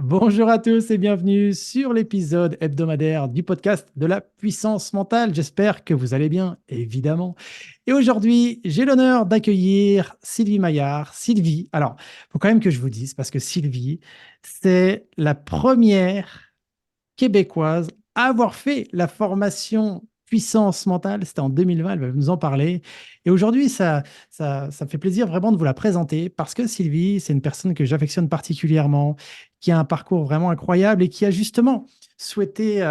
Bonjour à tous et bienvenue sur l'épisode hebdomadaire du podcast de la puissance mentale. J'espère que vous allez bien, évidemment. Et aujourd'hui, j'ai l'honneur d'accueillir Sylvie Maillard. Sylvie, alors, il faut quand même que je vous dise, parce que Sylvie, c'est la première québécoise à avoir fait la formation puissance mentale. C'était en 2020, elle va nous en parler. Et aujourd'hui, ça me fait plaisir vraiment de vous la présenter parce que Sylvie, c'est une personne que j'affectionne particulièrement, qui a un parcours vraiment incroyable et qui a justement souhaité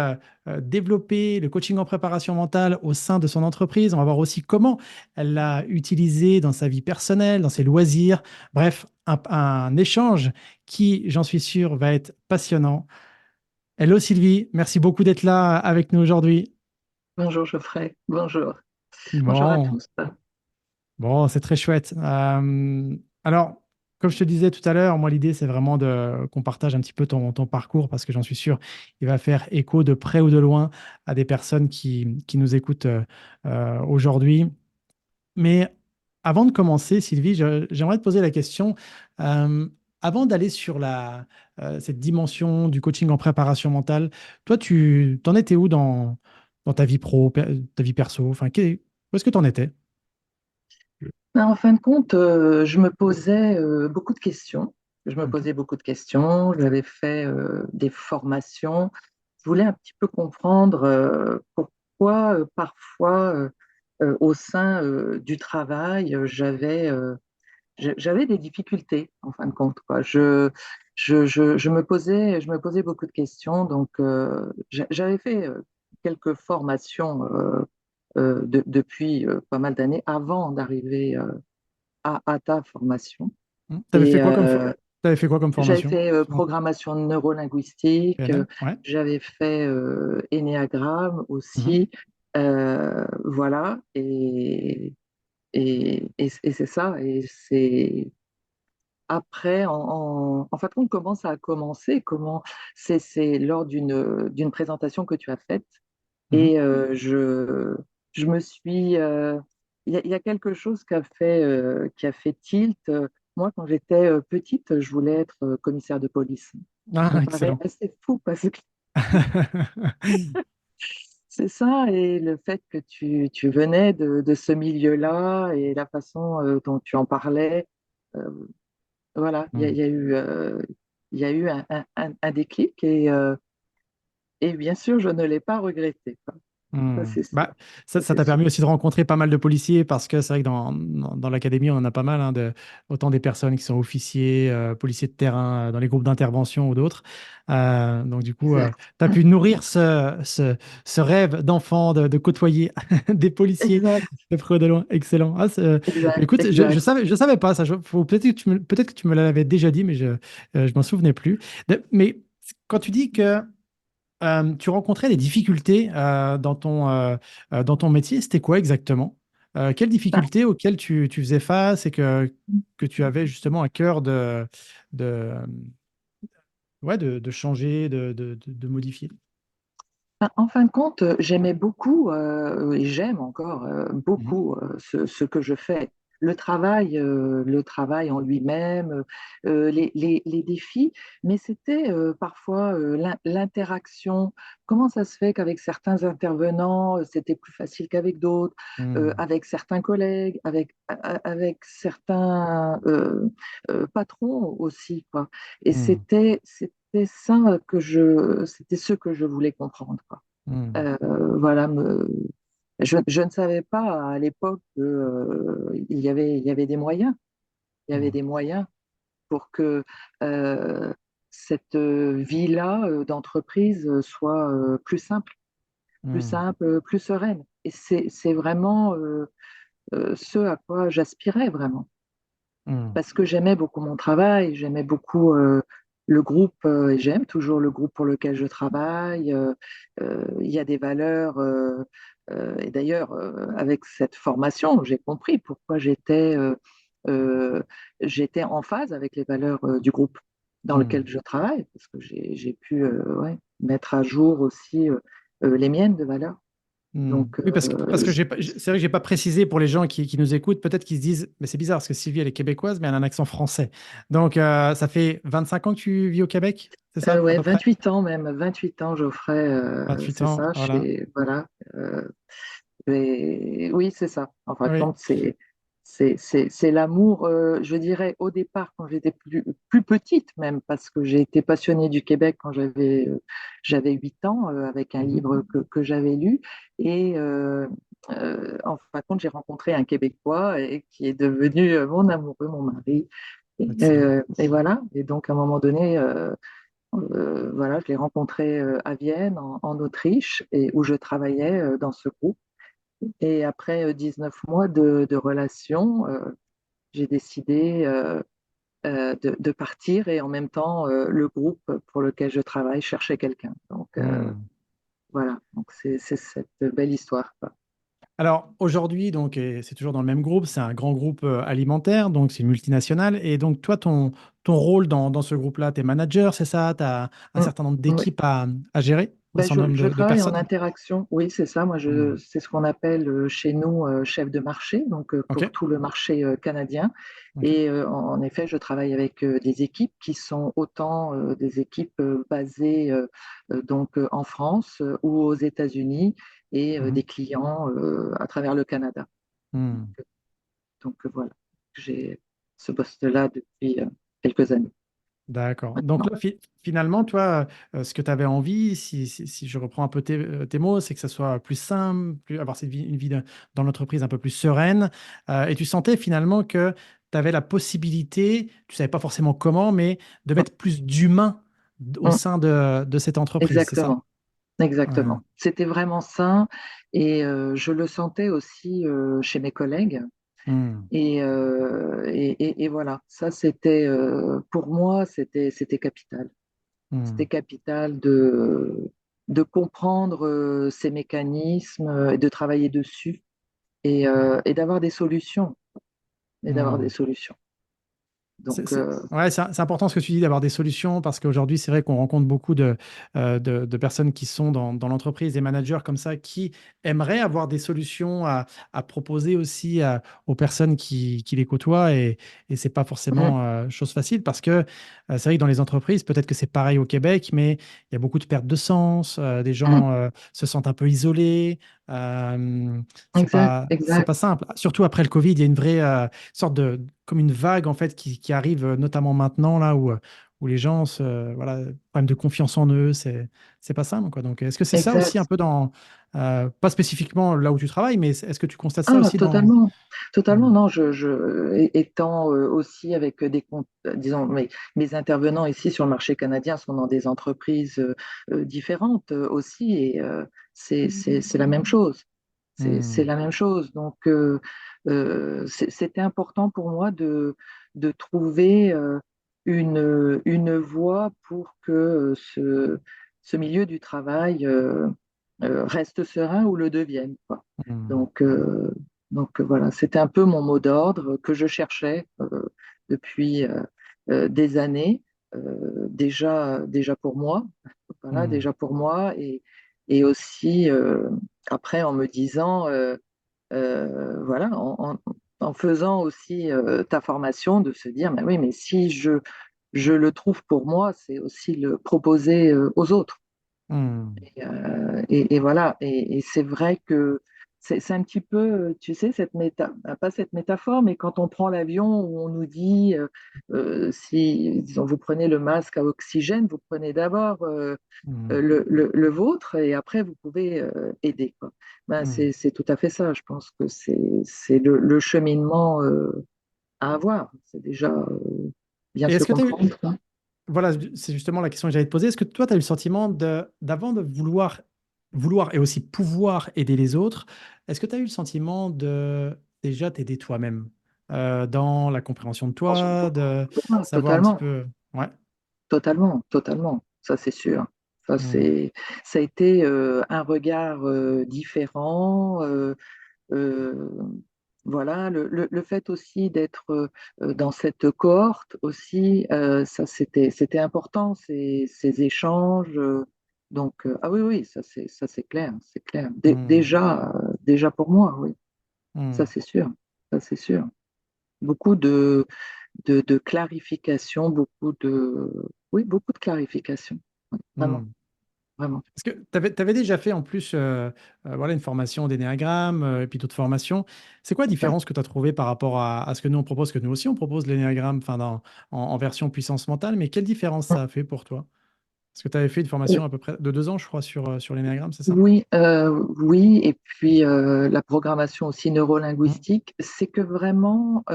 développer le coaching en préparation mentale au sein de son entreprise. On va voir aussi comment elle l'a utilisé dans sa vie personnelle, dans ses loisirs. Bref, un échange qui, j'en suis sûr, va être passionnant. Hello Sylvie, merci beaucoup d'être là avec nous aujourd'hui. Bonjour Geoffrey, bonjour. Bonjour à Bon, tous. bon, c'est très chouette. Alors, comme je te disais tout à l'heure, moi l'idée c'est vraiment de qu'on partage un petit peu ton parcours parce que j'en suis sûr, il va faire écho de près ou de loin à des personnes qui nous écoutent aujourd'hui. Mais avant de commencer, Sylvie, j'aimerais te poser la question, euh, avant d'aller sur cette dimension du coaching en préparation mentale, toi, tu t'en étais où dans ta vie pro, ta vie perso? Enfin, où est-ce que tu en étais? Ben, en fin de compte, je me posais beaucoup de questions. Je me Mhm. posais beaucoup de questions. J'avais fait des formations. Je voulais un petit peu comprendre pourquoi parfois au sein du travail, j'avais des difficultés en fin de compte, quoi. Je me posais beaucoup de questions. Donc, j'avais fait quelques formations depuis pas mal d'années avant d'arriver à ta formation. T'avais fait Et quoi t'avais fait quoi comme j'avais formation? fait Justement. programmation neurolinguistique, PNL? Ouais. j'avais fait Ennéagramme Mhm. aussi. Voilà. Et c'est ça. Et c'est après, en fin de compte, comment ça a commencé? Comment c'est lors d'une présentation que tu as faite. Mhm. Et je me suis. Il y a quelque chose qui a fait tilt. Moi, quand j'étais petite, je voulais être commissaire de police. Ça Ah, me paraît excellent. assez fou parce que c'est ça. Et le fait que tu venais de ce milieu-là et la façon dont tu en parlais, euh, voilà, Hmm. il y a eu un déclic. Et bien sûr, je ne l'ai pas regretté, quoi. Ça, Hmm. c'est sûr. Bah, ça, Ça, ça c'est t'a sûr. permis aussi de rencontrer pas mal de policiers parce que c'est vrai que dans l'académie, on en a pas mal, hein, autant des personnes qui sont officiers, policiers de terrain, dans les groupes d'intervention ou d'autres. Donc, du coup, Exact. tu as pu nourrir ce rêve d'enfant de côtoyer des policiers Exact. de près ou de loin. Excellent. Ah, Exact, écoute, exact. je savais pas ça. Peut-être que tu me l'avais déjà dit, mais je m'en souvenais plus. Mais quand tu dis que tu rencontrais des difficultés dans ton métier, c'était quoi exactement? Quelles Ben, difficultés auxquelles tu faisais face et que tu avais justement à cœur de, ouais, de changer, de modifier? en fin de compte, j'aimais beaucoup, et j'aime encore Mhm. beaucoup ce que je fais. Le travail en lui-même, les défis, mais c'était parfois l'interaction. Comment ça se fait qu'avec certains intervenants, c'était plus facile qu'avec d'autres, Mhm. avec certains collègues, avec certains patrons aussi, quoi. Et Mhm. c'était ça c'était ce que je voulais comprendre, quoi. Mhm. Voilà, je ne savais pas à l'époque qu'il y avait des moyens. Il y avait Mhm. des moyens pour que euh, cette vie-là d'entreprise soit plus Mhm. simple, plus sereine. Et c'est vraiment ce à quoi j'aspirais vraiment. Mhm. Parce que j'aimais beaucoup mon travail, j'aimais beaucoup le groupe, et j'aime toujours le groupe pour lequel je travaille. Il y a des valeurs, et d'ailleurs, avec cette formation, j'ai compris pourquoi euh, j'étais en phase avec les valeurs du groupe dans lequel Mhm. je travaille, parce que j'ai pu ouais, mettre à jour aussi les miennes de valeurs. Hmm. Donc, Oui, parce que c'est vrai que j'ai pas précisé pour les gens qui nous écoutent, peut-être qu'ils se disent, mais c'est bizarre parce que Sylvie, elle est québécoise, mais elle a un accent français. Donc, ça fait 25 ans que tu vis au Québec? c'est ça, à Ouais, peu près? 28 ans même, 28 ans, Geoffrey, 28 c'est ans, ça, voilà. voilà. euh, Et oui, c'est ça. En fin de Oui. compte, c'est l'amour, je dirais, au départ, quand j'étais plus petite même, parce que j'ai été passionnée du Québec quand j'avais 8 ans, avec un Mhm. livre que j'avais lu. Et en fin de compte, j'ai rencontré un Québécois et qui est devenu mon amoureux, mon mari. Excellent. Et voilà. Et donc, à un moment donné, voilà, je l'ai rencontré à Vienne, en Autriche, et où je travaillais dans ce groupe. Et après 19 mois de relation, j'ai décidé de partir et en même temps, le groupe pour lequel je travaille cherchait quelqu'un. Donc Hmm. voilà, donc c'est cette belle histoire, quoi. Alors aujourd'hui, donc, et c'est toujours dans le même groupe, c'est un grand groupe alimentaire, donc c'est une multinationale. Et donc toi, ton rôle dans ce groupe-là, tu es manager, c'est ça? Tu as un Mm. certain nombre Oui. d'équipes à gérer, un Ben, certain nombre je de travaille en personnes? interaction, oui, c'est ça. Moi, Hmm. c'est ce qu'on appelle chez nous chef de marché, donc OK. pour tout le marché canadien. OK. Et en effet, je travaille avec des équipes qui sont autant des équipes basées donc en France ou aux États-Unis et Mhm. des clients à travers le Canada. Hmm. Donc voilà, j'ai ce poste-là depuis quelques années D'accord. Donc maintenant. là, finalement, toi, ce que tu avais envie, si je reprends un peu tes mots, c'est que ça soit plus simple, avoir une vie dans l'entreprise un peu plus sereine. Et tu sentais finalement que tu avais la possibilité, tu savais pas forcément comment, mais de Mm, mettre plus d'humain au mm, sein de cette entreprise, c'est ça? exactement. Ouais. Exactement. C'était vraiment ça. Et je le sentais aussi chez mes collègues. Hmm. Et voilà, ça c'était pour moi, c'était capital. C'était Hmm. capital de comprendre ces mécanismes et de travailler dessus et d'avoir des solutions. Et d'avoir des Hmm. solutions. Donc, Ouais, c'est important ce que tu dis d'avoir des solutions parce qu'aujourd'hui, c'est vrai qu'on rencontre beaucoup de personnes qui sont dans l'entreprise, des managers comme ça, qui aimeraient avoir des solutions à proposer aussi aux personnes qui les côtoient et c'est pas mm, forcément chose facile parce que c'est vrai que dans les entreprises, peut-être que c'est pareil au Québec, mais il y a beaucoup de perte de sens, des mm, gens se sentent un peu isolés. euh, exact, c'est exact. pas simple. Surtout après le Covid, il y a une vraie sorte comme une vague en fait qui arrive notamment maintenant là où les gens voilà, problème de confiance en eux, c'est pas simple quoi. Donc est-ce que c'est ça aussi un Exact. peu dans pas spécifiquement là où tu travailles, mais est-ce que tu constates ça Ah, aussi dans totalement, totalement. Hmm. Non, étant aussi avec disons, mes intervenants ici sur le marché canadien sont dans des entreprises différentes aussi, et c'est la même chose. C'est Hmm. la même chose. Donc, c'était important pour moi de trouver une voie pour que ce milieu du travail reste serein ou le devienne, quoi. Hmm. Donc, voilà, c'était un peu mon mot d'ordre que je cherchais depuis des années, déjà pour moi, voilà, Hmm. déjà pour moi, et aussi après en me disant, voilà, en faisant aussi ta formation, de se dire, mais oui, mais si je le trouve pour moi, c'est aussi le proposer aux autres. Hmm. Et voilà, et c'est vrai que c'est un petit peu, tu sais, pas cette métaphore, mais quand on prend l'avion où on nous dit, si disons, vous prenez le masque à oxygène, vous prenez d'abord Hmm. le vôtre et après vous pouvez aider, quoi. Ben, Hmm. c'est tout à fait ça. Je pense que c'est le cheminement à avoir. C'est déjà bien Et se est-ce que tu as eu comprendre, quoi. voilà, c'est justement la question que j'allais te poser. Est-ce que toi, tu as eu le sentiment d'avant de vouloir et aussi pouvoir aider les autres, est-ce que tu as eu le sentiment de déjà t'aider toi-même dans la compréhension de toi, de Ouais, savoir un petit totalement. peu. Ouais. Totalement, totalement, ça c'est sûr. Ça, Hmm. ça a été un regard différent. Euh, voilà, le fait aussi d'être dans cette cohorte aussi, ça c'était important, ces échanges. Donc, ah oui, oui, ça c'est clair, c'est clair. Hmm. Déjà pour moi, oui, ça Hmm. c'est sûr, ça c'est sûr. Beaucoup de, de clarification, oui, beaucoup de clarification. Ouais, vraiment, Hmm. vraiment. Parce que tu avais déjà fait en plus voilà, une formation d'énéagramme et puis d'autres formations. C'est quoi la Ouais. différence que tu as trouvé par rapport à ce que nous on propose? Que nous aussi on propose l'énéagramme enfin, en version puissance mentale, mais quelle différence ça a fait pour toi? Parce que tu avais fait une formation à peu près de 2 ans, je crois, sur l'énéagramme, c'est ça? Oui, oui, et puis la programmation aussi Hmm. neurolinguistique, c'est que vraiment,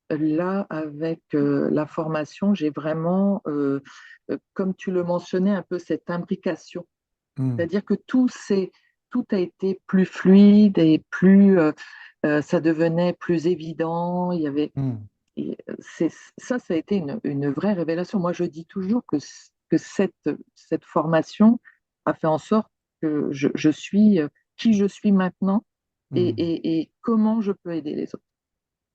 là, avec la formation, j'ai vraiment, comme tu le mentionnais, un peu cette imbrication. Hmm. C'est-à-dire que tout a été plus fluide et ça devenait plus évident. Il y avait, Hmm. ça a été une vraie révélation. Moi, je dis toujours que cette formation a fait en sorte que je suis qui je suis maintenant Hmm. et comment je peux aider les autres.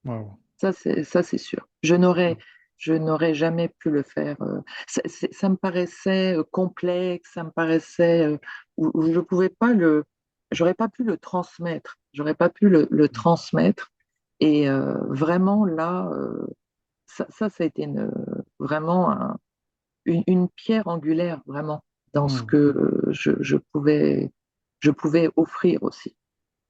Wow. Ça, c'est sûr. Je n'aurais jamais pu le faire. Ça me paraissait complexe, ça me paraissait où je pouvais pas j'aurais pas pu le transmettre. J'aurais pas pu le transmettre. Et vraiment là, ça a été vraiment une pierre angulaire vraiment dans ce Hmm. que je pouvais offrir aussi.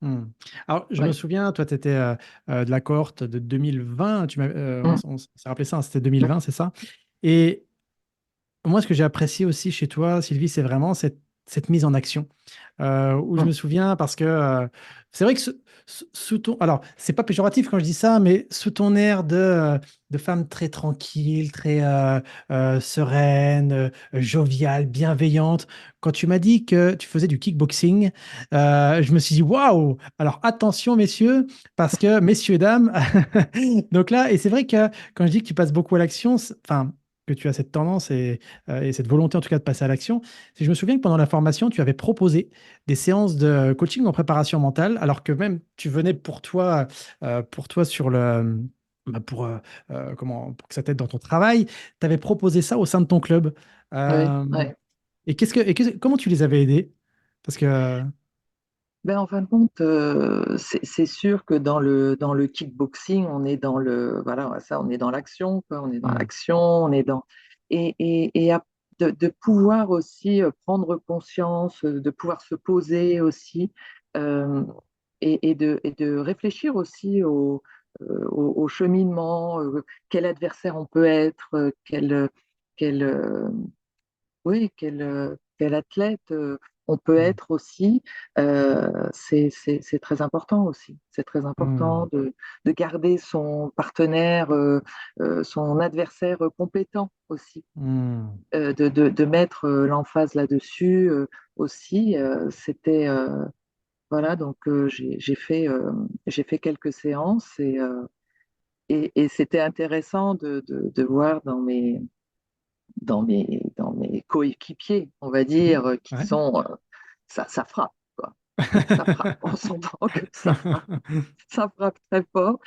Hmm. Alors, je me Ouais. souviens, toi, tu étais de la cohorte de 2020, Mm, on s'est rappelé ça, hein, c'était 2020, c'est ça? Et moi, ce que j'ai apprécié aussi chez toi, Sylvie, c'est vraiment cette mise en action. Où je mm, me souviens parce que c'est vrai que sous ton... Alors, c'est pas péjoratif quand je dis ça, mais sous ton air de femme très tranquille, très sereine, joviale, bienveillante, quand tu m'as dit que tu faisais du kickboxing, je me suis dit, waouh! Alors, attention, messieurs, parce que, messieurs, dames, donc là, et c'est vrai que quand je dis que tu passes beaucoup à l'action, enfin, que tu as cette tendance et cette volonté en tout cas de passer à l'action, si je me souviens que pendant la formation, tu avais proposé des séances de coaching en préparation mentale, alors que même tu venais pour toi sur le, bah, pour que ça t'aide dans ton travail, tu avais proposé ça au sein de ton club. oui, Euh, ouais. comment tu les avais aidés? Parce que, Ben, en fin de compte, c'est sûr que dans le kickboxing, on est dans voilà, ça, on est dans l'action, quoi. On est dans hmm, l'action, on est dans, de pouvoir aussi prendre conscience, de pouvoir se poser aussi, euh, et de réfléchir aussi au cheminement, quel adversaire on peut être, quel, oui, quel athlète on peut hmm, être aussi, c'est très important aussi. C'est très important hmm, de garder son partenaire, son adversaire compétent aussi, hmm, de mettre l'emphase là-dessus aussi. Voilà, donc j'ai fait quelques séances et c'était intéressant de voir dans mes coéquipiers, on va hmm, dire, qui ouais. sont, ça frappe, quoi. Ça frappe. On s'entend que ça frappe très fort.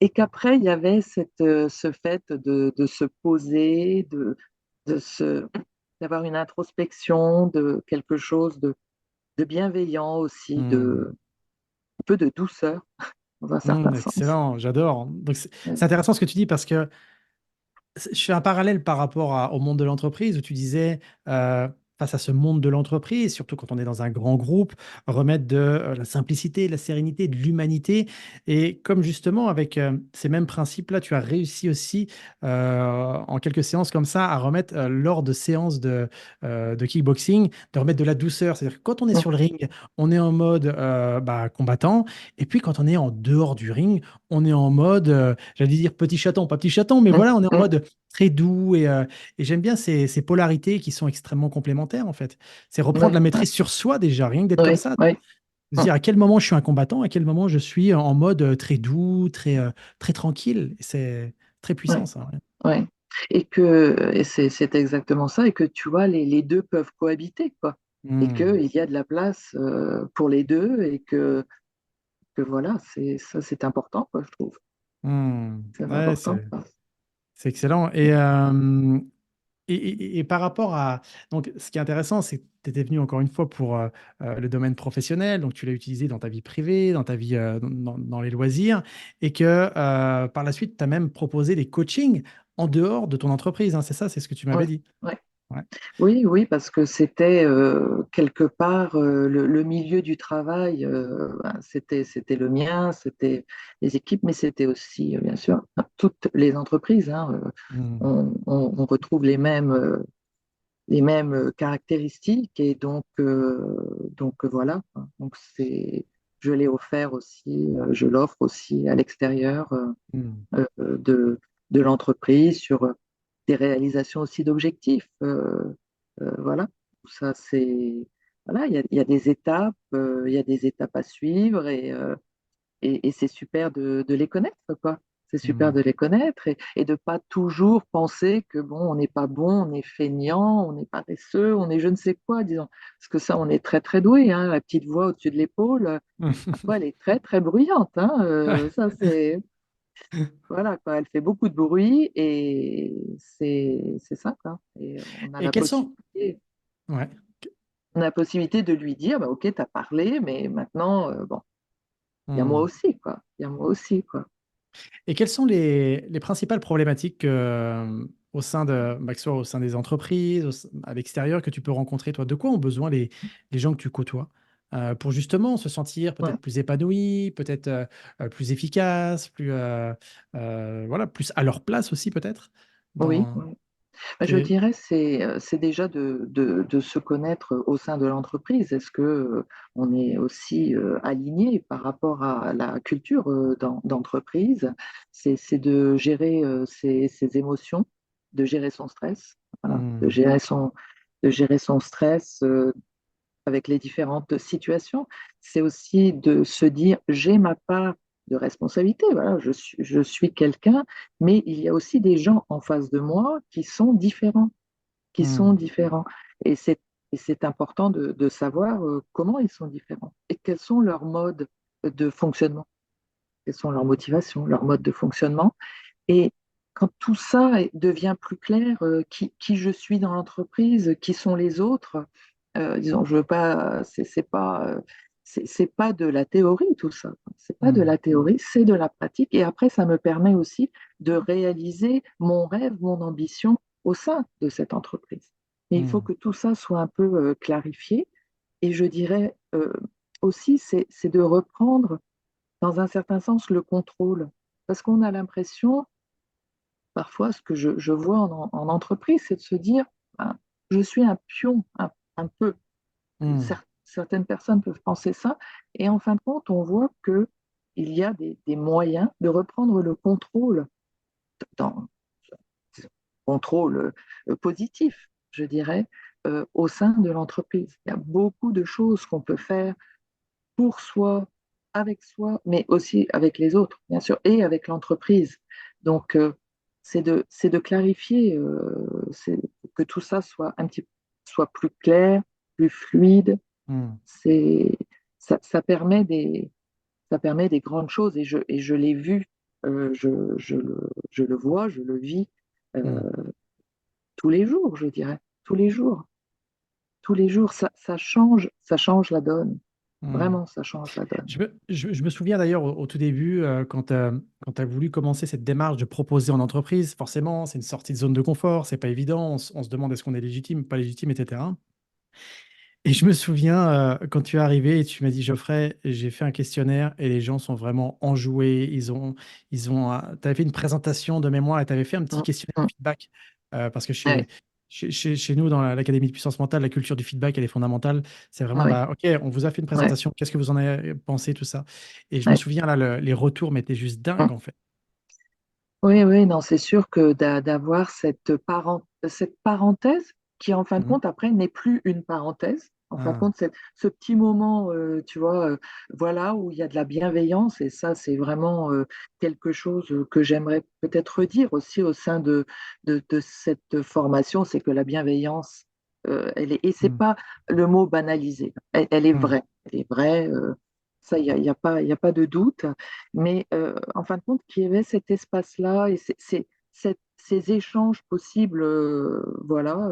Et qu'après, il y avait ce fait de se poser, de se, d'avoir une introspection, de quelque chose de bienveillant aussi, Hmm. un peu de douceur, dans un certain sens. Excellent, j'adore. Donc, Ouais. c'est intéressant ce que tu dis parce que je fais un parallèle par rapport au monde de l'entreprise où tu disais, face à ce monde de l'entreprise, surtout quand on est dans un grand groupe, remettre de la simplicité, de la sérénité, de l'humanité. Et comme justement, avec ces mêmes principes-là, tu as réussi aussi, en quelques séances comme ça, à remettre, lors de séances de kickboxing, de remettre de la douceur. C'est-à-dire que quand on est Mm, sur le ring, on est en mode combattant. Et puis quand on est en dehors du ring, on est en mode, j'allais dire petit chaton, pas petit chaton, mais mm, voilà, on est en mm. mode très doux et j'aime bien ces polarités qui sont extrêmement complémentaires en fait. C'est reprendre Ouais, la ouais, maîtrise sur soi déjà, rien que d'être comme ouais, ça. ouais. Se Mm, dire à quel moment je suis un combattant, à quel moment je suis en mode très doux, très tranquille. Et c'est très puissant ouais. ça. Ouais. Ouais. Et c'est exactement ça, et que tu vois, les deux peuvent cohabiter, quoi. Et Hmm. qu'il y a de la place pour les deux, et que voilà, c'est important, quoi, je trouve. Hmm. C'est Ouais, important, quoi. c'est excellent. Et par rapport à... Donc, ce qui est intéressant, c'est que tu étais venu encore une fois pour le domaine professionnel, donc tu l'as utilisé dans ta vie privée, dans ta vie, dans les loisirs, et que par la suite, tu as même proposé des coachings en dehors de ton entreprise, hein, c'est ça, c'est ce que tu m'avais Ouais, dit. ouais. Ouais. Oui, oui, parce que c'était quelque part le milieu du travail, ben, c'était le mien, c'était les équipes, mais c'était aussi, bien sûr, toutes les entreprises, hein, Hmm. on retrouve les mêmes caractéristiques et donc voilà. Donc je l'ai offert aussi, je l'offre aussi à l'extérieur Hmm. de l'entreprise sur des réalisations aussi d'objectifs. Voilà, tout ça c'est voilà, il y a des étapes, il y a des étapes à suivre et c'est super de les connaître, quoi. C'est super Hmm. de les connaître et de pas toujours penser que bon, on n'est pas bon, on est feignant, on est paresseux, on est je ne sais quoi, disons. Parce que ça, on est très très doué, hein, la petite voix au-dessus de l'épaule. Parfois, elle est très très bruyante, hein. Ça c'est voilà quoi, elle fait beaucoup de bruit et c'est ça quoi. Et Et quels sont... Ouais. on a la possibilité de lui dire, bah, ok, t'as parlé, mais maintenant, bon, il y a moi Hmm. aussi quoi. Il y a moi aussi quoi. Et quelles sont les principales problématiques au sein de, bah, que ce soit au sein des entreprises, à l'extérieur, que tu peux rencontrer, toi? De quoi ont besoin les gens que tu côtoies pour justement se sentir Ouais. peut-être plus épanoui, peut-être plus efficace, plus, voilà, plus à leur place aussi peut-être Oui, dans... oui. Bah, je Et... dirais c'est déjà de se connaître au sein de l'entreprise. Est-ce que on est aussi aligné par rapport à la culture d'entreprise? C'est de gérer ses émotions, de gérer son stress, voilà, Hmm. de gérer son stress avec les différentes situations. C'est aussi de se dire j'ai ma part de responsabilité. Voilà, je suis quelqu'un, mais il y a aussi des gens en face de moi qui sont différents qui sont Hmm. différents. Et c'est important de savoir comment ils sont différents et quels sont leurs modes de fonctionnement, quelles sont leurs motivations, leurs modes de fonctionnement. Et quand tout ça devient plus clair, qui je suis dans l'entreprise, qui sont les autres, disons, je veux pas, c'est pas de la théorie tout ça. C'est pas de Hmm. la théorie, c'est de la pratique. Et après, ça me permet aussi de réaliser mon rêve, mon ambition au sein de cette entreprise. Mais il faut Hmm. que tout ça soit un peu clarifié. Et je dirais aussi, c'est de reprendre dans un certain sens le contrôle. Parce qu'on a l'impression, parfois, ce que je vois en entreprise, c'est de se dire, ben, je suis un pion, un peu. Hmm. Certaines personnes peuvent penser ça. Et en fin de compte, on voit qu'il y a des moyens de reprendre le contrôle, dans, contrôle positif, je dirais, au sein de l'entreprise. Il y a beaucoup de choses qu'on peut faire pour soi, mais aussi avec les autres, bien sûr, et avec l'entreprise. Donc, c'est de clarifier, que tout ça soit plus clair, plus fluide. Hmm. C'est, ça ça permet des grandes choses et je l'ai vu, je le vois, je le vis euh, Hmm. tous les jours, je dirais, tous les jours. Tous les jours, ça change la donne. Hmm. Vraiment, ça change la donne. Je me souviens d'ailleurs au tout début, quand tu as voulu commencer cette démarche de proposer en entreprise, forcément, c'est une sortie de zone de confort, c'est pas évident, on se demande est-ce qu'on est légitime, pas légitime, etc. Et je me souviens quand tu es arrivé et tu m'as dit, Geoffrey, j'ai fait un questionnaire et les gens sont vraiment enjoués, tu avais fait une présentation de mémoire et tu avais fait un petit Mm, questionnaire de mm. feedback, parce que Ouais, chez nous, dans l'Académie de puissance mentale, la culture du feedback, elle est fondamentale. C'est vraiment, ouais, bah, OK, on vous a fait une ouais, présentation, qu'est-ce que vous en avez pensé, tout ça. Et je me ouais. souviens, là, les retours m'étaient juste Mm. dingues, en fait. Oui, oui, non, c'est sûr que d'avoir cette parenthèse qui, en fin de Mhm. compte, après, n'est plus une parenthèse. En fin de Ah, compte, c'est ce petit moment, tu vois, voilà, où il y a de la bienveillance, et ça, c'est vraiment quelque chose que j'aimerais peut-être redire aussi au sein de cette formation, c'est que la bienveillance, et c'est mhm. pas le mot banalisé, elle est Mhm. vraie, elle est vraie, ça, il y a pas de doute. Mais en fin de compte, qu'il y avait cet espace-là et cette ces échanges possibles, voilà,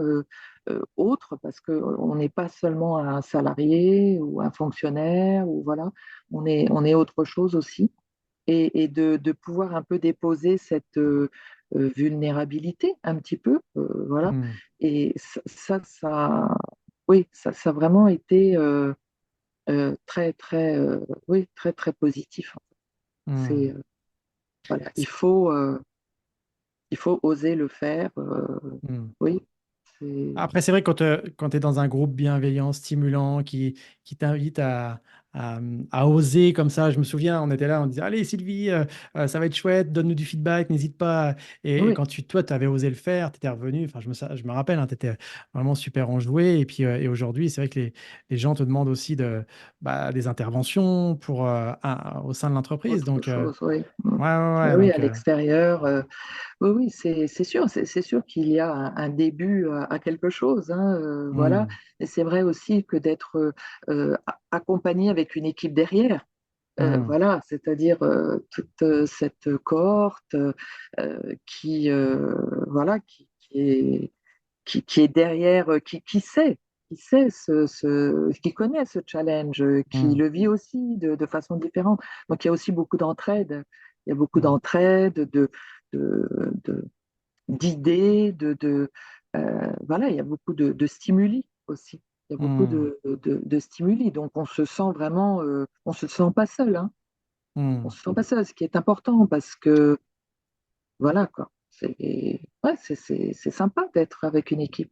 autres, parce qu'on n'est pas seulement un salarié ou un fonctionnaire, ou voilà, on est autre chose aussi, et de pouvoir un peu déposer cette vulnérabilité un petit peu, voilà, Hmm. et oui, ça a vraiment été très, très, oui, très, très positif. C'est, Hmm. voilà, il faut oser le faire. Hmm. Oui, c'est Après, c'est vrai que quand tu es dans un groupe bienveillant, stimulant, qui t'invite à oser comme ça, je me souviens, on était là, on disait, allez Sylvie, ça va être chouette, donne-nous du feedback, n'hésite pas. Et oui, quand toi, tu avais osé le faire, tu étais revenu, enfin, je me rappelle, tu étais vraiment super enjoué. Et puis, et aujourd'hui, c'est vrai que les gens te demandent aussi des interventions au sein de l'entreprise. autre Donc, chose, oui. ouais, ouais, ouais. Oui, à Donc, l'extérieur. Oui, oui, c'est sûr qu'il y a un début à quelque chose, hein, voilà. hmm, Et c'est vrai aussi que d'être accompagné avec une équipe derrière. hmm, Voilà, c'est-à-dire toute cette cohorte qui, voilà, qui est derrière, qui sait qui connaît ce challenge, qui hmm, le vit aussi de façon différente. Donc il y a aussi beaucoup d'entraide. Il y a beaucoup hmm, d'entraide, de- d'idées, voilà, il y a beaucoup de stimuli aussi. Il y a beaucoup hmm, de stimuli. Donc on se sent vraiment, on se sent pas seul, hein. On hmm. se sent pas seul, ce qui est important parce que voilà quoi. Ouais, c'est sympa d'être avec une équipe.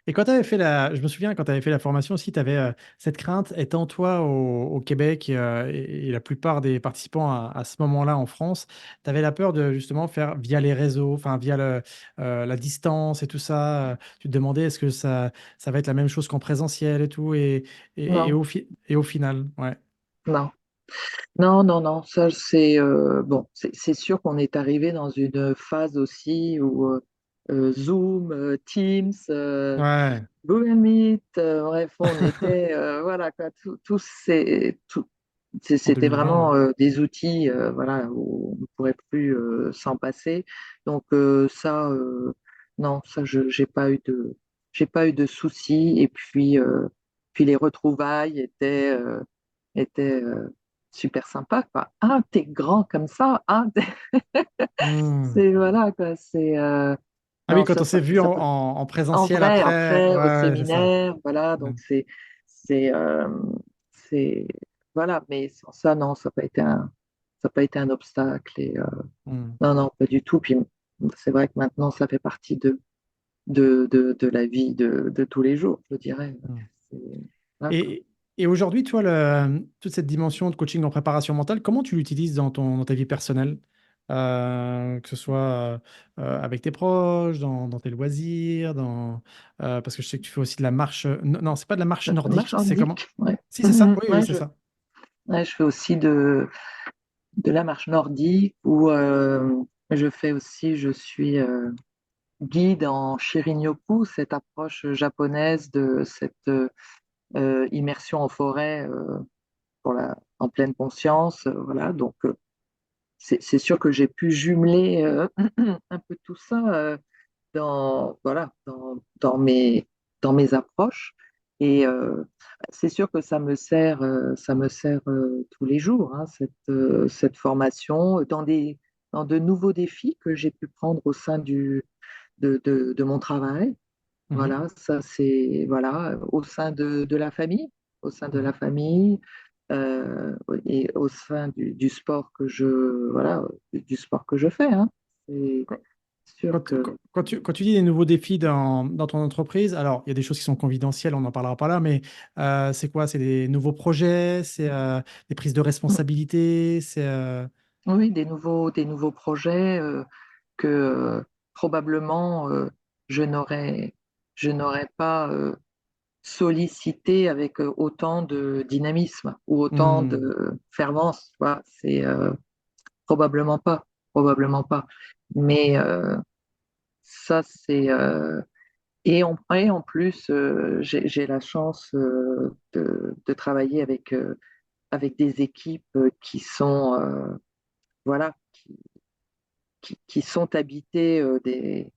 Et quand tu avais fait je me souviens, quand tu avais fait la formation aussi, tu avais cette crainte, étant toi au Québec et la plupart des participants à ce moment-là en France, tu avais la peur de justement faire via les réseaux, enfin via la distance et tout ça. Tu te demandais est-ce que ça va être la même chose qu'en présentiel et tout, Non, et au final, ouais. non. Non, non, non, ça c'est bon, c'est sûr qu'on est arrivé dans une phase aussi où Zoom, Teams, Ouais, Google Meet, bref, on était voilà quoi, en c'était 2020, ouais. vraiment des outils, voilà, où on ne pourrait plus s'en passer. Donc ça, non, ça j'ai pas eu de soucis. Et puis les retrouvailles étaient super sympas, quoi. Ah, t'es grand comme ça. Ah, Hmm. c'est voilà quoi. Ah oui, Non, quand on s'est vu ça en en présentiel vrai, après, ouais, après, au ouais, c'est ça. séminaire, voilà, Hmm. donc c'est, euh, c'est, voilà, mais sans ça, non, ça n'a pas été un obstacle, et Hmm. non, non, pas du tout. Puis c'est vrai que maintenant, ça fait partie de la vie de tous les jours, je dirais. Hmm. C'est- voilà, quoi. Et, et aujourd'hui, toi, toute cette dimension de coaching en préparation mentale, comment tu l'utilises dans ta vie personnelle? Que ce soit avec tes proches, dans tes loisirs, parce que je sais que tu fais aussi de la marche. Non, non, c'est pas de la marche Marche nordique, c'est comment? nordique, ouais. Si, c'est ça. Mhm. Oui, oui, Ouais, c'est ça. ouais, je fais aussi de la marche nordique, ou je suis guide en Shirin-yoku, cette approche japonaise de cette immersion en forêt, en pleine conscience. Voilà, donc c'est sûr que j'ai pu jumeler un peu tout ça voilà, dans mes approches. Et c'est sûr que ça me sert tous les jours, hein, cette formation, dans de nouveaux défis que j'ai pu prendre au sein de mon travail. Mhm, Voilà, ça c'est voilà, au sein de la famille, au sein de la mhm. famille, euh, et au sein du sport que du sport que je fais, hein. C'est Quand, sûr quand- que quand- quand tu dis des nouveaux défis dans ton entreprise, alors il y a des choses qui sont confidentielles, on n'en parlera pas là, mais c'est quoi? C'est des nouveaux projets, c'est des prises de responsabilité, c'est oui, des nouveaux projets que probablement je n'aurais pas sollicité avec autant de dynamisme ou autant Hmm, de fervence. Voilà, c'est probablement pas, probablement pas. Mais ça, et en plus, j'ai la chance de travailler avec des équipes qui sont, voilà, qui sont habités des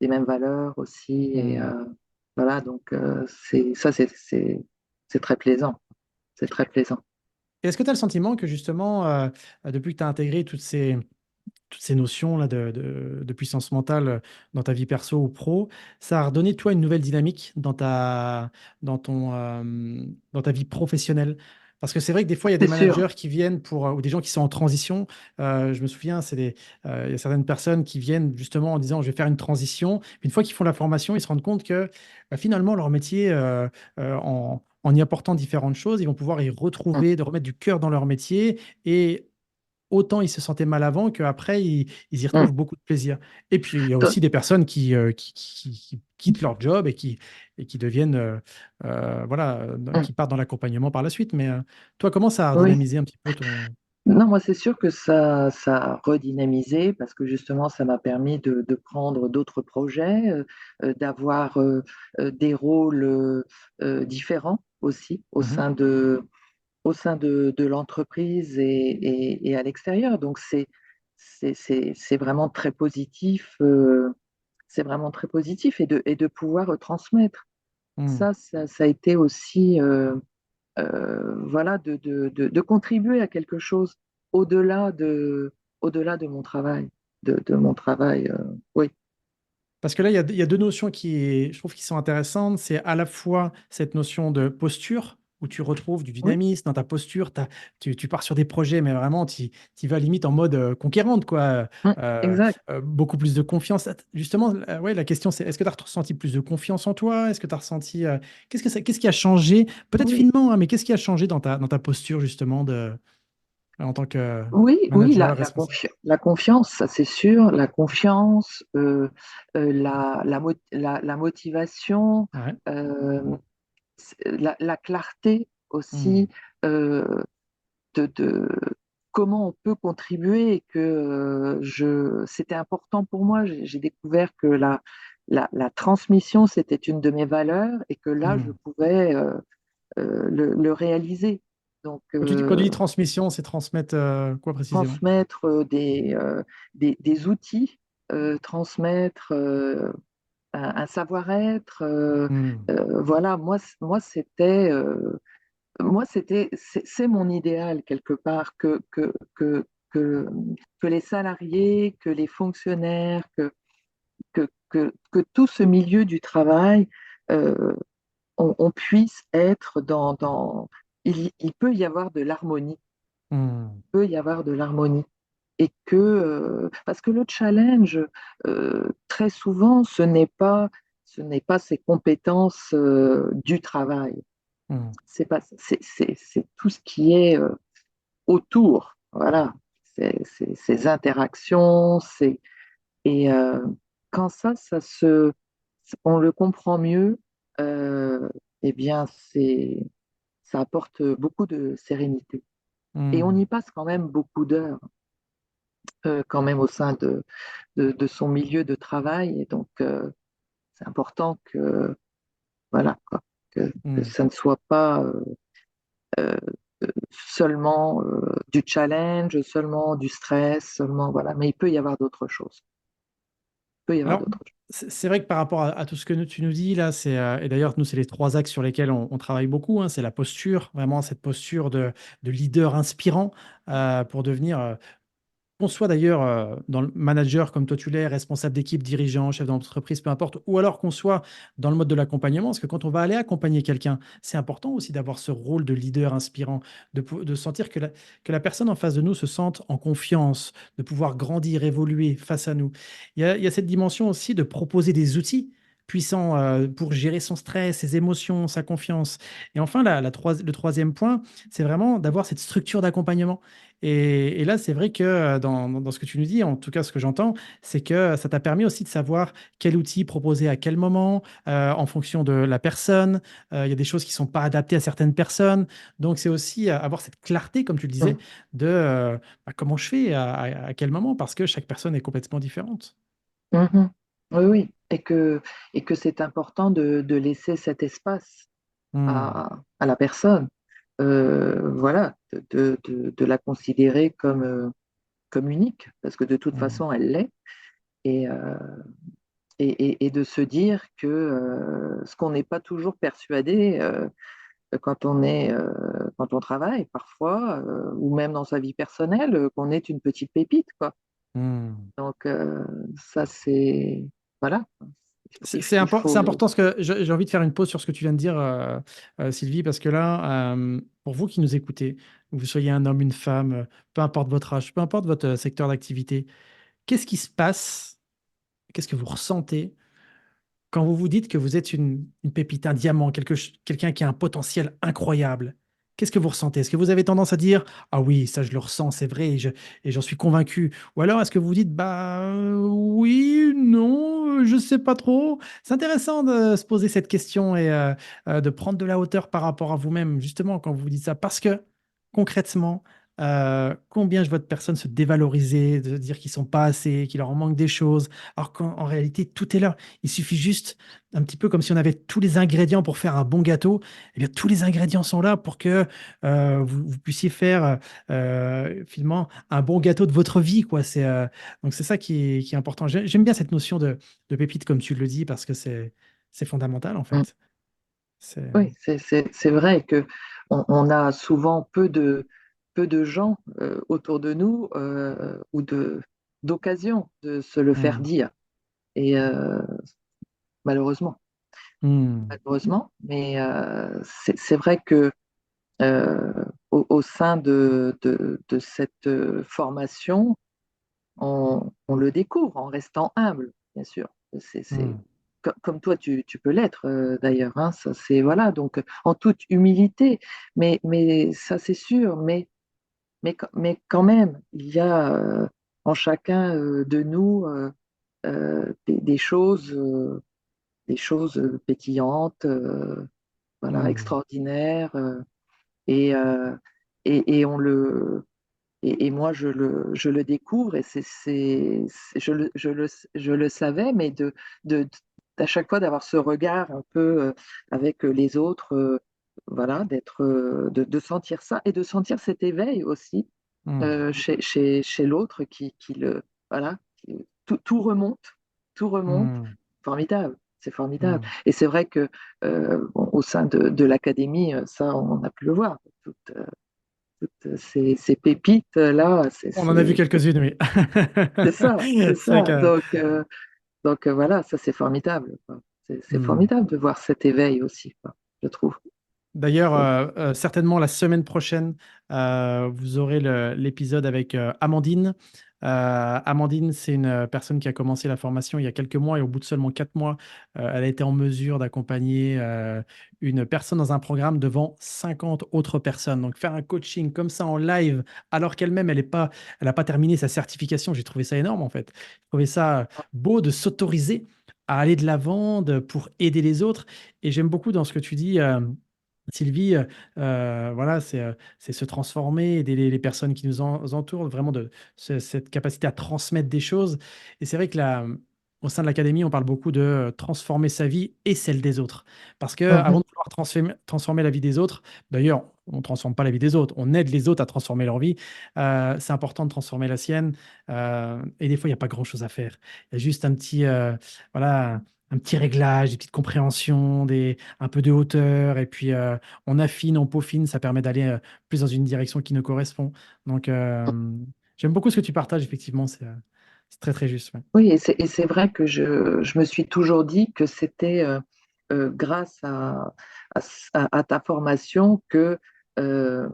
mêmes valeurs aussi. Et Hmm. voilà, donc c'est très plaisant. C'est très plaisant. Et est-ce que tu as le sentiment que justement, depuis que tu as intégré toutes ces notions là de puissance mentale dans ta vie perso ou pro, ça a redonné toi une nouvelle dynamique dans ton, dans ta vie professionnelle? Parce que c'est vrai que des fois, il y a des C'est sûr. managers qui viennent ou des gens qui sont en transition. Je me souviens, il y a certaines personnes qui viennent justement en disant, je vais faire une transition. Une fois qu'ils font la formation, ils se rendent compte que finalement, leur métier, en y apportant différentes choses, ils vont pouvoir y Mm, retrouver, de remettre du cœur dans leur métier et autant ils se sentaient mal avant qu'après, ils y mm. retrouvent beaucoup de plaisir. Et puis, il y a Toi- aussi des personnes qui quittent leur job et qui deviennent, voilà, mm. qui partent dans l'accompagnement par la suite. Mais toi, comment ça a Oui. redynamisé un petit peu ton... Non, moi, c'est sûr que ça a redynamisé parce que justement, ça m'a permis de prendre d'autres projets, d'avoir des rôles différents aussi Mhm. au sein de l'entreprise et à l'extérieur. Donc, c'est vraiment très positif. C'est vraiment très positif et de pouvoir transmettre. Mhm. Ça a été aussi voilà, de contribuer à quelque chose au-delà au-delà de mon travail, de mon travail. Oui, Parce que là, il y a deux notions je trouve, qui sont intéressantes. C'est à la fois cette notion de posture, où tu retrouves du oui, dynamisme dans ta posture. Tu pars sur des projets, mais vraiment, tu y vas limite en mode conquérante, quoi. Euh, exact. Beaucoup plus de confiance. Justement, ouais, la question, c'est est-ce que tu as ressenti plus de confiance en toi? Est-ce que tu as ressenti... qu'est-ce qui a changé? Peut-être Oui, finement, hein, mais qu'est-ce qui a changé dans ta posture, justement, en tant que oui, oui, manager responsable? la confiance, ça c'est sûr. La confiance, la motivation, Ouais. euh, la clarté aussi. Hmm. euh, de comment on peut contribuer et que c'était important pour moi. J'ai découvert que la transmission, c'était une de mes valeurs et que là, je Hmm. pouvais le réaliser. Donc, Quand tu dis transmission, c'est transmettre quoi précisément? transmettre des outils, transmettre un savoir-être. Hmm. Voilà, moi, c'est mon idéal quelque part que, que les salariés, que les fonctionnaires, que tout ce milieu du travail, euh, on puisse être il peut y avoir de l'harmonie, Hmm. peut y avoir de l'harmonie. Et que, parce que le challenge, très souvent, ce n'est pas ces compétences du travail. Hmm. C'est pas, c'est tout ce qui est autour. Voilà, ces interactions, et quand on le comprend mieux, euh, eh bien, ça apporte beaucoup de sérénité. Et on Hmm. y passe quand même beaucoup d'heures, quand même au sein de son milieu de travail, et donc c'est important que, voilà, quoi, que Hmm. ça ne soit pas euh, seulement du challenge, seulement du stress, seulement voilà. Mais il peut y avoir d'autres choses. Il peut y avoir Alors, d'autres choses. c'est vrai que par rapport à tout ce que tu nous dis là, et d'ailleurs, nous, c'est les trois axes sur lesquels on travaille beaucoup, hein, c'est la posture, vraiment cette posture de leader inspirant pour devenir qu'on soit d'ailleurs dans le manager comme toi tu l'es, responsable d'équipe, dirigeant, chef d'entreprise, peu importe, ou alors qu'on soit dans le mode de l'accompagnement, parce que quand on va aller accompagner quelqu'un, c'est important aussi d'avoir ce rôle de leader inspirant, de sentir que la personne en face de nous se sente en confiance, de pouvoir grandir, évoluer face à nous. Il y a cette dimension aussi de proposer des outils puissants pour gérer son stress, ses émotions, sa confiance. Et enfin, le troisième point, c'est vraiment d'avoir cette structure d'accompagnement. Et là, c'est vrai que dans ce que tu nous dis, en tout cas ce que j'entends, c'est que ça t'a permis aussi de savoir quel outil proposer à quel moment, en fonction de la personne. Il y a des choses qui ne sont pas adaptées à certaines personnes. Donc, c'est aussi avoir cette clarté, comme tu le disais, Mm. de bah, comment je fais, à quel moment, parce que chaque personne est complètement différente. Mhm. Oui, oui. Et que c'est important de laisser cet espace Hmm. à la personne. Voilà, de la considérer comme comme unique, parce que de toute Mm. façon, elle l'est, et, et de se dire que ce qu'on n'est pas toujours persuadé quand on travaille parfois, ou même dans sa vie personnelle, qu'on est une petite pépite, quoi. Mm. Donc ça, c'est... Voilà. C'est important parce que j'ai envie de faire une pause sur ce que tu viens de dire, Sylvie, parce que là, pour vous qui nous écoutez, que vous soyez un homme, une femme, peu importe votre âge, peu importe votre secteur d'activité, qu'est-ce qui se passe? Qu'est-ce que vous ressentez quand vous vous dites que vous êtes une pépite, un diamant, quelqu'un qui a un potentiel incroyable? Qu'est-ce que vous ressentez? Est-ce que vous avez tendance à dire, ah oui, ça je le ressens, c'est vrai, et j'en suis convaincu? Ou alors est-ce que vous vous dites, bah oui, non, je sais pas trop. C'est intéressant de se poser cette question et de prendre de la hauteur par rapport à vous-même, justement, quand vous vous dites ça. Parce que concrètement, combien je vois de personnes se dévaloriser, de dire qu'ils sont pas assez, qu'il leur en manque des choses, alors qu'en réalité, tout est là. Il suffit juste, un petit peu comme si on avait tous les ingrédients pour faire un bon gâteau. Eh bien, tous les ingrédients sont là pour que vous puissiez faire finalement un bon gâteau de votre vie, quoi. Donc c'est ça qui est important. J'aime bien cette notion de pépite, comme tu le dis, parce que c'est fondamental, en Mm. fait. C'est... Oui, c'est vrai que on a souvent peu de gens autour de nous, ou d'occasion de se le faire Hmm. dire. Et malheureusement, Hmm. malheureusement, mais c'est vrai que euh, au sein de cette formation, on le découvre en restant humble, bien sûr. Hmm. Comme toi, tu peux l'être d'ailleurs, hein, ça c'est voilà, donc en toute humilité, mais ça c'est sûr, mais quand même, il y a en chacun de nous des choses pétillantes, voilà, Hmm. extraordinaires, et, euh, et on le et moi, je le découvre et je le savais, mais de, à chaque fois d'avoir ce regard un peu avec les autres, voilà, de sentir ça et de sentir cet éveil aussi Hmm. chez l'autre voilà, tout remonte, tout remonte. Hmm. Formidable, c'est formidable. Hmm. Et c'est vrai que bon, au sein de l'académie, ça, on a pu le voir. Toutes ces pépites-là, On en a vu quelques-unes, oui. c'est ça, c'est C'est vrai ça. que... Donc voilà, ça c'est formidable, quoi. C'est Hmm. formidable de voir cet éveil aussi, quoi, je trouve. D'ailleurs, C'est- certainement la semaine prochaine, vous aurez l'épisode avec Amandine. Amandine, c'est une personne qui a commencé la formation il y a quelques mois et au bout de seulement 4 mois, elle a été en mesure d'accompagner une personne dans un programme devant 50 autres personnes. Donc faire un coaching comme ça en live, alors qu'elle-même, elle n'a pas terminé sa certification, j'ai trouvé ça énorme en fait. J'ai trouvé ça beau de s'autoriser à aller de l'avant pour aider les autres. Et j'aime beaucoup dans ce que tu dis. Sylvie, voilà, c'est se transformer, aider les personnes qui nous entourent, vraiment cette capacité à transmettre des choses. Et c'est vrai que au sein de l'académie, on parle beaucoup de transformer sa vie et celle des autres. Parce que avant Mhm. de vouloir transformer la vie des autres, d'ailleurs, on ne transforme pas la vie des autres, on aide les autres à transformer leur vie. C'est important de transformer la sienne. Et des fois, il n'y a pas grand-chose à faire. Il y a juste voilà, un petit réglage, des petites compréhensions, un peu de hauteur, et puis on affine, on peaufine, ça permet d'aller plus dans une direction qui nous correspond. Donc, j'aime beaucoup ce que tu partages, effectivement, c'est très, très juste. Ouais. Oui, et c'est vrai que je me suis toujours dit que c'était grâce à ta formation que euh,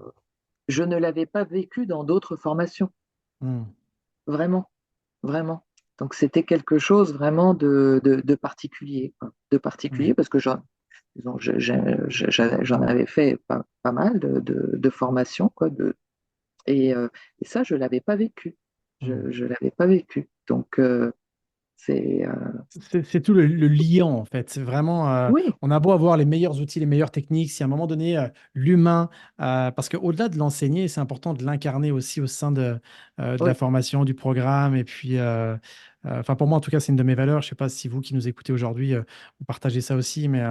je ne l'avais pas vécu dans d'autres formations, Mm, vraiment, vraiment. Donc c'était quelque chose vraiment de particulier, quoi. De mm, particulier parce que disons, j'en avais fait pas mal de formations, quoi, et ça, je l'avais pas vécu. mm. Je l'avais pas vécu. Donc, c'est... C'est tout le liant, en fait. C'est vraiment, oui, on a beau avoir les meilleurs outils, les meilleures techniques, si à un moment donné, l'humain, parce qu'au-delà de l'enseigner, c'est important de l'incarner aussi au sein de la oui, formation, du programme, et puis Enfin, pour moi, en tout cas, c'est une de mes valeurs. Je ne sais pas si vous qui nous écoutez aujourd'hui, vous partagez ça aussi, mais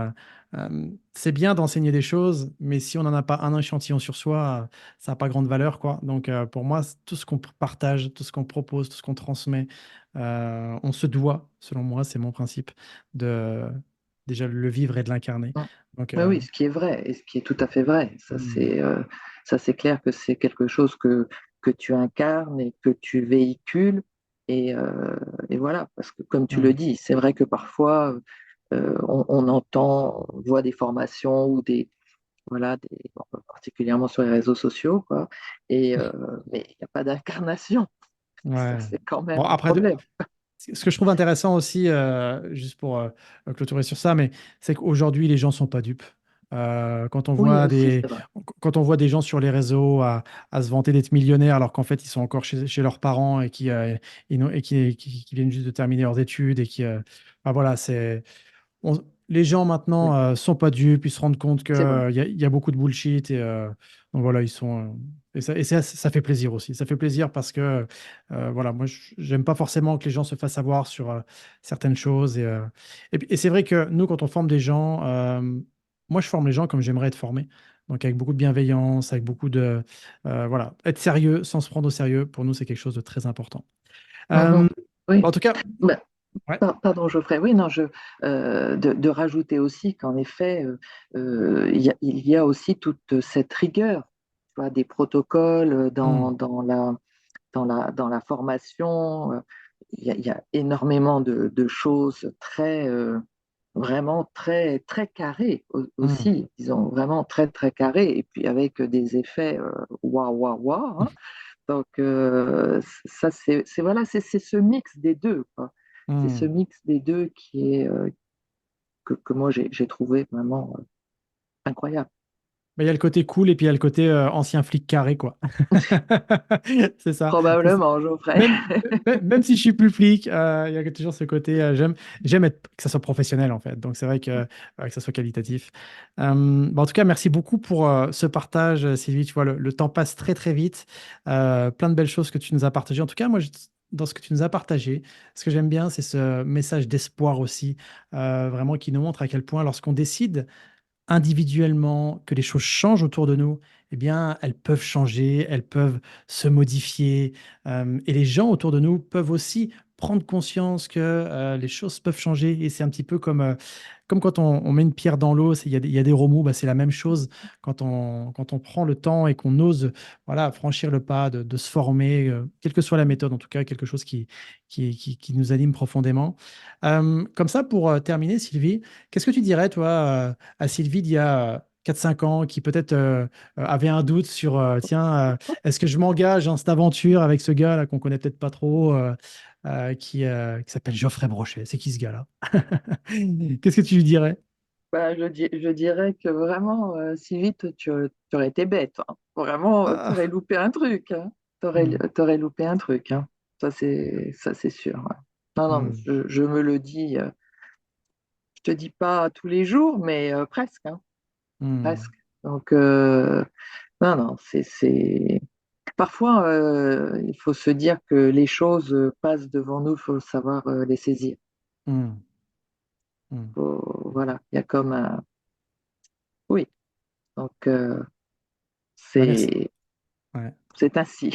c'est bien d'enseigner des choses, mais si on n'en a pas un échantillon sur soi, ça n'a pas grande valeur, quoi. Donc, pour moi, tout ce qu'on partage, tout ce qu'on propose, tout ce qu'on transmet, on se doit, selon moi, c'est mon principe, de déjà le vivre et de l'incarner. Mm. Donc, Mais oui, ce qui est vrai et ce qui est tout à fait vrai, hmm, ça c'est clair que c'est quelque chose que tu incarnes et que tu véhicules et, euh, et voilà, parce que comme tu le hmm, dis, c'est vrai que parfois on entend, on voit des formations ou voilà, bon, particulièrement sur les réseaux sociaux, quoi, mais il n'y a pas d'incarnation, ça ouais. c'est quand Bon, même un après, problème. ce que je trouve intéressant aussi, juste pour clôturer sur ça, mais c'est qu'aujourd'hui, les gens sont pas dupes. Quand on Oui, voit aussi des, c'est vrai. quand on voit des gens sur les réseaux à se vanter d'être millionnaires alors qu'en fait, ils sont encore chez leurs parents et qui viennent juste de terminer leurs études et enfin, voilà, les gens Oui, maintenant sont pas dupes, ils se rendent compte qu'il c'est vrai. y a beaucoup de bullshit et donc voilà, ils sont ça fait plaisir aussi. Ça fait plaisir parce que voilà, moi j'aime pas forcément que les gens se fassent avoir sur certaines choses et c'est vrai que nous quand on forme des gens, moi je forme les gens comme j'aimerais être formé. Donc avec beaucoup de bienveillance, avec beaucoup de voilà, être sérieux sans se prendre au sérieux, pour nous c'est quelque chose de très important. Mhm. Euh, Oui. en tout cas, Bah, ouais. pardon, Geoffrey. Oui, non, de rajouter aussi qu'en effet, il y a aussi toute cette rigueur, tu vois, des protocoles Hmm, dans la formation. Il y a énormément de choses vraiment très carrées hmm, aussi, disons, vraiment très carrées, et puis avec des effets waouh, waouh, waouh, hein. Donc, ça, voilà, c'est ce mix des deux, quoi. C'est ce hmm. mix des deux que moi j'ai trouvé vraiment incroyable. Mais il y a le côté cool et puis il y a le côté ancien flic carré, quoi. C'est ça. Probablement, Geoffrey. Même si je suis plus flic, il y a toujours ce côté, j'aime que ça soit professionnel, en fait. Donc, c'est vrai que ça soit qualitatif. Bon, en tout cas, merci beaucoup pour ce partage, Sylvie. Tu vois, le temps passe très, très vite. Plein de belles choses que tu nous as partagées. En tout cas, moi, dans ce que tu nous as partagé, ce que j'aime bien, c'est ce message d'espoir aussi, vraiment qui nous montre à quel point, lorsqu'on décide individuellement, que les choses changent autour de nous, eh bien, elles peuvent changer, elles peuvent se modifier, et les gens autour de nous peuvent aussi prendre conscience que les choses peuvent changer. Et c'est un petit peu comme quand on met une pierre dans l'eau, il y a des remous, bah, c'est la même chose quand on prend le temps et qu'on ose voilà, franchir le pas de se former, quelle que soit la méthode, en tout cas, quelque chose qui nous anime profondément. Comme ça, pour terminer, Sylvie, qu'est-ce que tu dirais, toi, à Sylvie d'il y a 4-5 ans, qui peut-être avait un doute sur, tiens, est-ce que je m'engage dans cette aventure avec ce gars là qu'on connaît peut-être pas trop, qui s'appelle Geoffrey Brochet. C'est qui ce gars-là? Qu'est-ce que tu lui dirais? Bah, je dirais que vraiment, si vite, tu aurais été bête, hein. Vraiment, tu aurais Ah, loupé un truc, hein. hmm, T'aurais loupé un truc, hein. Ça, c'est sûr, ouais. Non, non, hmm, je me le dis, je te dis pas tous les jours, mais presque, hein, hmm, presque. Donc, non, non, Parfois, il faut se dire que les choses passent devant nous, il faut savoir les saisir. hmm, hmm. Voilà, il y a comme un... Oui, donc Bah, merci. c'est Ouais. c'est ainsi.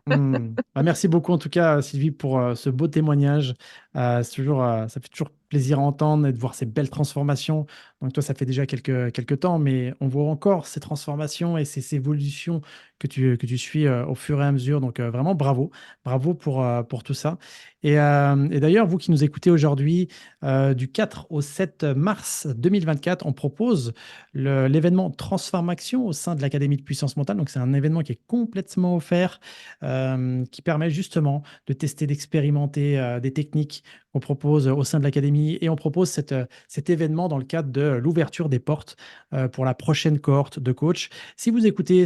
Bah, merci beaucoup en tout cas Sylvie pour ce beau témoignage. Ça fait toujours plaisir à entendre et de voir ces belles transformations. Donc toi, ça fait déjà quelques temps, mais on voit encore ces transformations et ces évolutions que tu suis au fur et à mesure. Donc vraiment bravo, bravo pour tout ça. Et d'ailleurs, vous qui nous écoutez aujourd'hui, du 4 au 7 mars 2024, on propose l'événement Transformation au sein de l'Académie de puissance mentale. Donc c'est un événement qui est complètement offert, qui permet justement de tester, d'expérimenter des techniques qu'on propose au sein de l'académie. Et on propose cet événement dans le cadre de l'ouverture des portes pour la prochaine cohorte de coachs. Si vous écoutez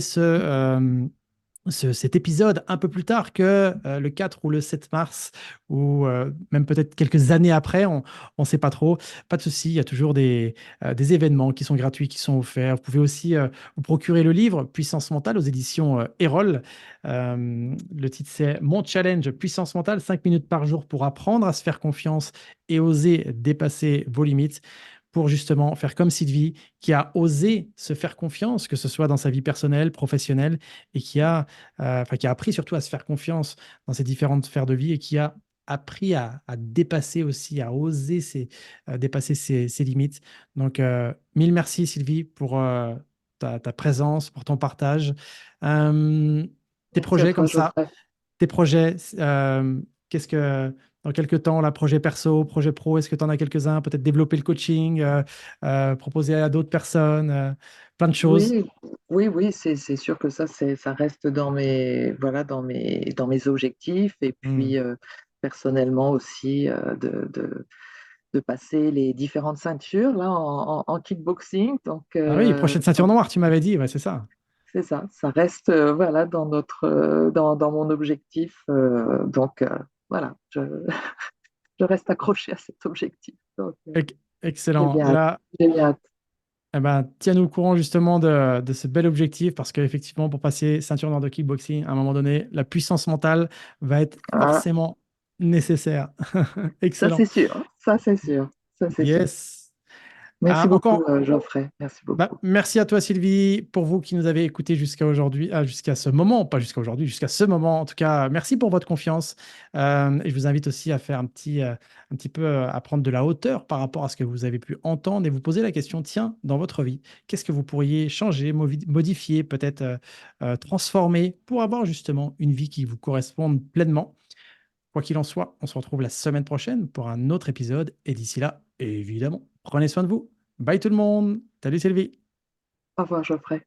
cet épisode un peu plus tard que le 4 ou le 7 mars, ou même peut-être quelques années après, on ne sait pas trop. Pas de souci, il y a toujours des événements qui sont gratuits, qui sont offerts. Vous pouvez aussi vous procurer le livre Puissance mentale aux éditions Erol. Le titre, c'est Mon challenge Puissance mentale, 5 minutes par jour pour apprendre à se faire confiance et oser dépasser vos limites, pour justement faire comme Sylvie, qui a osé se faire confiance, que ce soit dans sa vie personnelle, professionnelle, et qui a appris surtout à se faire confiance dans ses différentes sphères de vie, et qui a appris à dépasser aussi, à oser dépasser ses limites. Donc, mille merci Sylvie pour ta présence, pour ton partage. Euh, tes Merci à projets comme toi, ça, Geoffrey. tes projets, qu'est-ce que, dans quelques temps, là, projet perso, projet pro, est-ce que tu en as quelques-uns? Peut-être développer le coaching, proposer à d'autres personnes, plein de choses. Oui, oui, oui, c'est sûr que ça reste voilà, dans mes objectifs. Et Hmm. puis, personnellement aussi, de passer les différentes ceintures là, en kickboxing. Donc, Ah oui, prochaine ceinture noire, tu m'avais dit, ouais, c'est ça. c'est ça, ça reste voilà, dans mon objectif. Donc, voilà, je reste accrochée à cet objectif. Donc, j'ai Excellent. bien hâte. Là, J'ai bien hâte. eh ben, tiens-nous au courant justement de ce bel objectif, parce qu'effectivement, pour passer ceinture noire de kickboxing, à un moment donné, la puissance mentale va être Ah, forcément nécessaire. ça, Excellent. c'est sûr. Ça, c'est sûr. Ça, c'est sûr. Yes. Merci beaucoup, Encore, Geoffrey. Merci bah, beaucoup. merci à toi, Sylvie, pour vous qui nous avez écoutés jusqu'à aujourd'hui, jusqu'à ce moment, pas jusqu'à aujourd'hui, jusqu'à ce moment. En tout cas, merci pour votre confiance. Et je vous invite aussi à faire un petit peu, à prendre de la hauteur par rapport à ce que vous avez pu entendre, et vous poser la question, tiens, dans votre vie, qu'est-ce que vous pourriez changer, modifier, peut-être transformer pour avoir justement une vie qui vous corresponde pleinement. Quoi qu'il en soit, on se retrouve la semaine prochaine pour un autre épisode. Et d'ici là, évidemment, prenez soin de vous. Bye tout le monde. Salut Sylvie. Au revoir, Geoffrey.